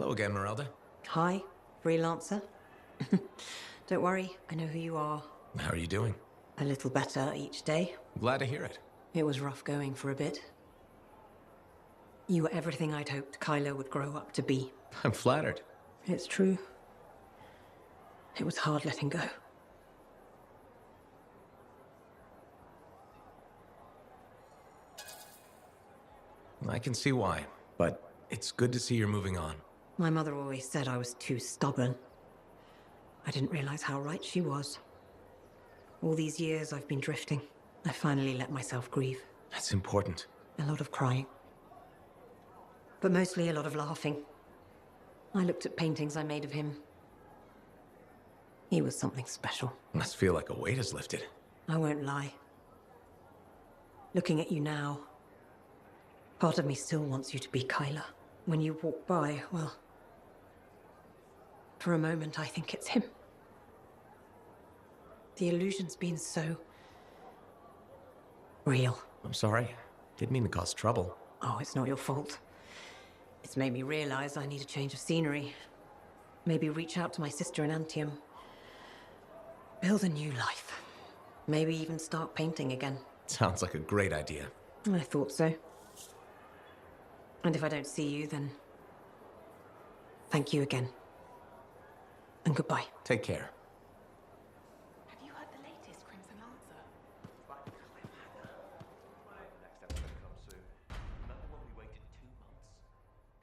Hello again, Merelda. Hi, freelancer. Don't worry, I know who you are. How are you doing? A little better each day. Glad to hear it. It was rough going for a bit. You were everything I'd hoped Kylo would grow up to be. I'm flattered. It's true. It was hard letting go. I can see why, but it's good to see you're moving on. My mother always said I was too stubborn. I didn't realize how right she was. All these years I've been drifting. I finally let myself grieve. That's important. A lot of crying. But mostly a lot of laughing. I looked at paintings I made of him. He was something special. Must feel like a weight is lifted. I won't lie. Looking at you now, part of me still wants you to be Kyla. When you walk by, well, for a moment I think it's him. The illusion's been so real. I'm sorry. Didn't mean to cause trouble. Oh, it's not your fault. It's made me realize I need a change of scenery. Maybe reach out to my sister in Anthem. Build a new life. Maybe even start painting again. Sounds like a great idea. I thought so. And if I don't see you, then thank you again. And goodbye. Take care. Have you heard the latest Crimson answer? Next episode comes soon. Remember when we waited 2 months?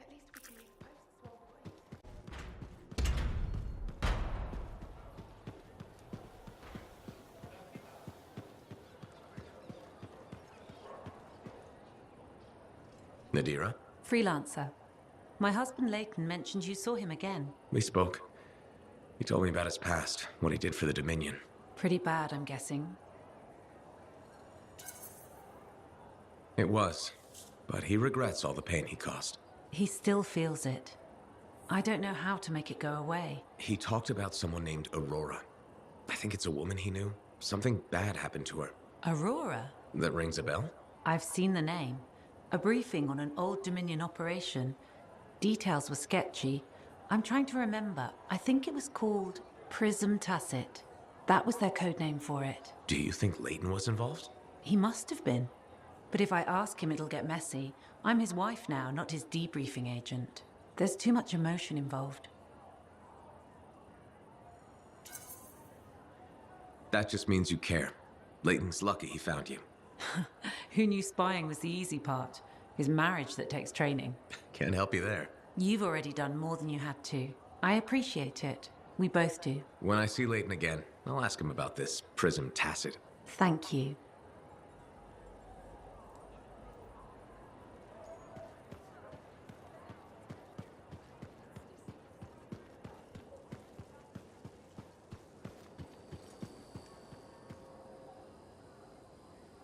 At least we can leave posts while we wait. Nadira? Freelancer. My husband Leighton mentioned you saw him again. We spoke. He told me about his past, what he did for the Dominion. Pretty bad, I'm guessing. It was, but he regrets all the pain he caused. He still feels it. I don't know how to make it go away. He talked about someone named Aurora. I think it's a woman he knew. Something bad happened to her. Aurora? That rings a bell? I've seen the name. A briefing on an old Dominion operation. Details were sketchy. I'm trying to remember. I think it was called Prism Tacit. That was their code name for it. Do you think Leighton was involved? He must have been. But if I ask him, it'll get messy. I'm his wife now, not his debriefing agent. There's too much emotion involved. That just means you care. Leighton's lucky he found you. Who knew spying was the easy part? His marriage that takes training. Can't help you there. You've already done more than you had to. I appreciate it. We both do. When I see Leighton again, I'll ask him about this Prism Tacit. Thank you.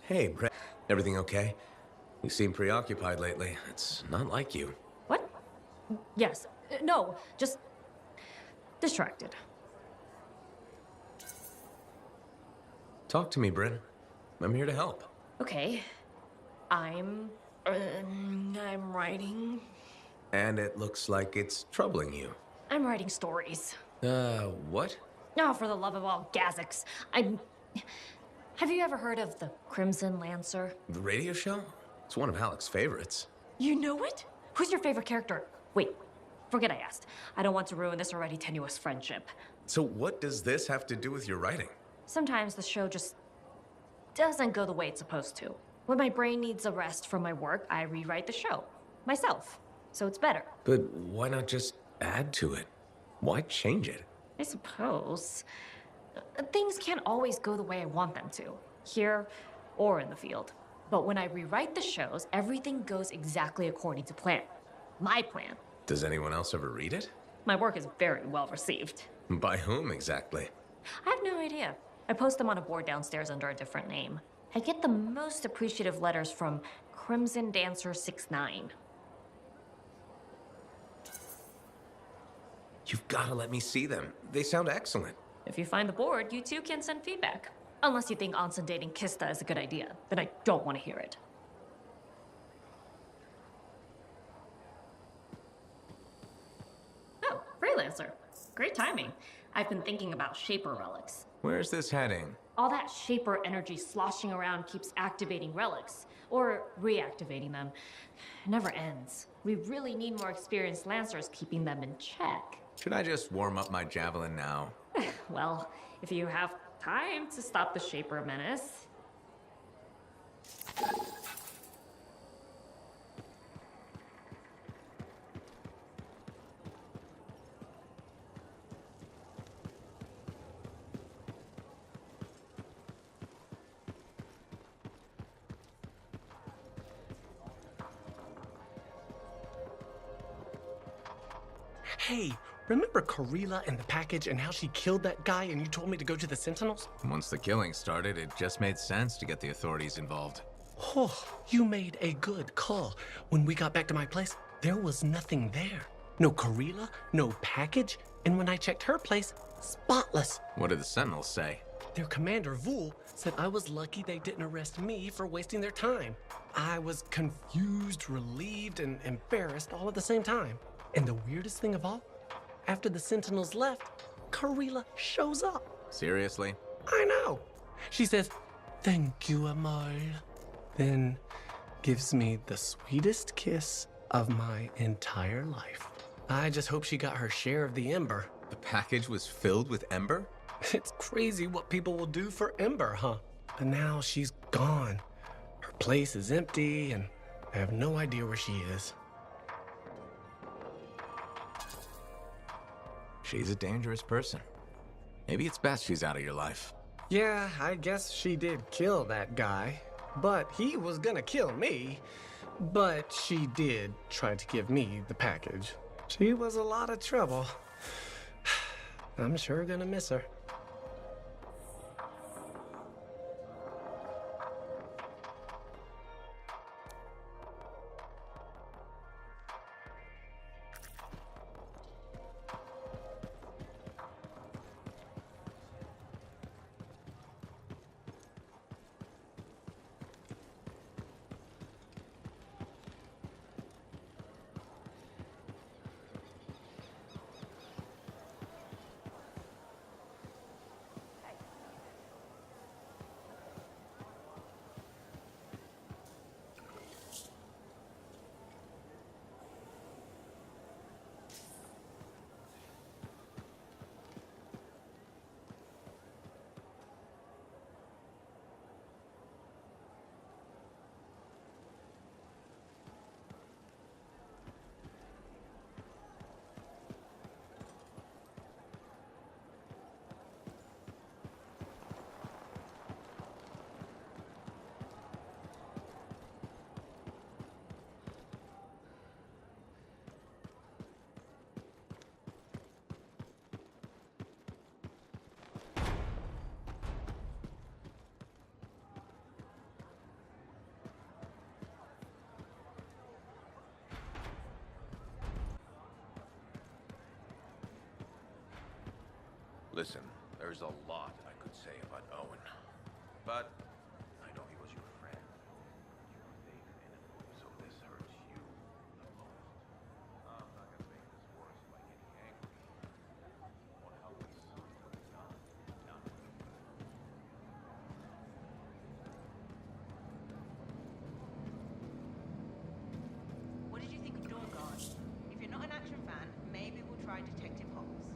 Hey, Brett. Everything okay? You seem preoccupied lately. It's not like you. What? Yes. No, just distracted. Talk to me, Bryn. I'm here to help. Okay. I'm writing. And it looks like it's troubling you. I'm writing stories. What? Oh, for the love of all Gazics. Have you ever heard of the Crimson Lancer? The radio show? It's one of Alec's favorites. You know it? Who's your favorite character? Wait, forget I asked. I don't want to ruin this already tenuous friendship. So what does this have to do with your writing? Sometimes the show just doesn't go the way it's supposed to. When my brain needs a rest from my work, I rewrite the show. Myself. So it's better. But why not just add to it? Why change it? I suppose. Things can't always go the way I want them to, here or in the field. But when I rewrite the shows, everything goes exactly according to plan. My plan. Does anyone else ever read it? My work is very well received. By whom exactly? I have no idea. I post them on a board downstairs under a different name. I get the most appreciative letters from Crimson Dancer 69. You've got to let me see them. They sound excellent. If you find the board, you too can send feedback. Unless you think Anson dating Kista is a good idea, then I don't want to hear it. Lancer. Great timing. I've been thinking about Shaper relics. Where's this heading? All that Shaper energy sloshing around keeps activating relics, or reactivating them. It never ends. We really need more experienced Lancers keeping them in check. Should I just warm up my javelin now? Well, if you have time to stop the Shaper menace. Hey, remember Karila and the package and how she killed that guy and you told me to go to the Sentinels? Once the killing started, it just made sense to get the authorities involved. Oh, you made a good call. When we got back to my place, there was nothing there. No Karila, no package, and when I checked her place, spotless. What did the Sentinels say? Their commander, Vul, said I was lucky they didn't arrest me for wasting their time. I was confused, relieved, and embarrassed all at the same time. And the weirdest thing of all, after the Sentinels left, Karila shows up. Seriously? I know. She says, "Thank you, Amal." Then gives me the sweetest kiss of my entire life. I just hope she got her share of the Ember. The package was filled with Ember? It's crazy what people will do for Ember, huh? But now she's gone. Her place is empty, and I have no idea where she is. She's a dangerous person. Maybe it's best she's out of your life. Yeah, I guess she did kill that guy, but he was gonna kill me. But she did try to give me the package. She was a lot of trouble. I'm sure gonna miss her. Listen, there's a lot I could say about Owen. But I know he was your friend. You were faith in him, so this hurts you the most. I'm not gonna make this worse by getting angry. What help us with John? Nothing. What did you think of Dawn Guard? If you're not an action fan, maybe we'll try Detective Holmes.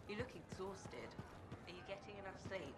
You look exhausted. Are you getting enough sleep?